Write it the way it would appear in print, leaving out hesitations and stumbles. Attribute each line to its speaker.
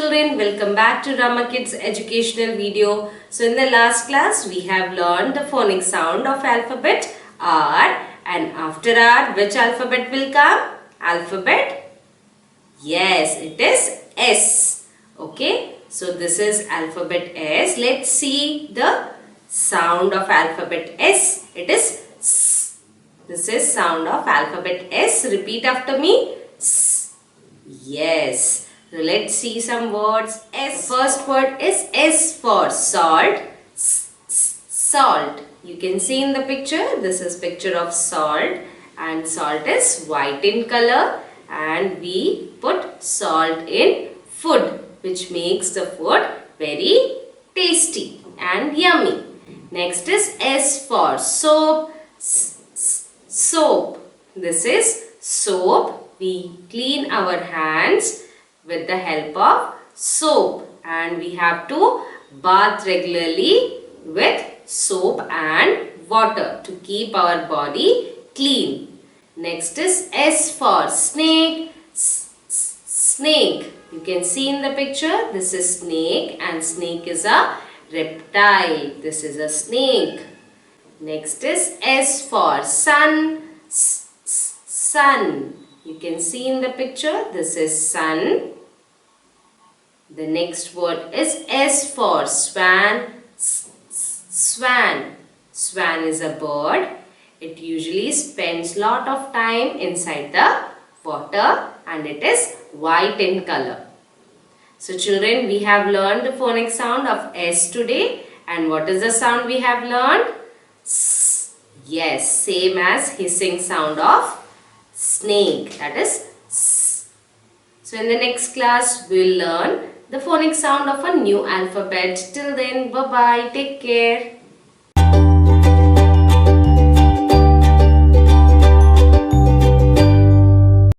Speaker 1: children, welcome back to Ramakidz educational video. So in the last class we have learned the phonic sound of alphabet R, and after R which alphabet will come? Alphabet? Yes, it is S. Okay, so this is alphabet S. Let's see the sound of alphabet S. It is S. This is sound of alphabet S. Repeat after me. S. Yes. So let's see some words. S. The first word is S for salt. Salt. You can see in the picture. This is picture of salt, and salt is white in color, and we put salt in food, which makes the food very tasty and yummy. Next is S for soap. Soap. This is soap. We clean our hands with the help of soap, and we have to bath regularly with soap and water to keep our body clean. Next is S for snake. Snake. You can see in the picture, this is snake, and snake is a reptile. This is a snake. Next is S for sun. Sun. You can see in the picture, this is sun. The next word is S for swan. Swan. Swan is a bird. It usually spends lot of time inside the water, and it is white in color. So children, we have learned the phonic sound of S today. And what is the sound we have learned? S. Yes, same as hissing sound of snake, that is S. So in the next class we will learn the phonic sound of a new alphabet. Till then, bye bye, take care.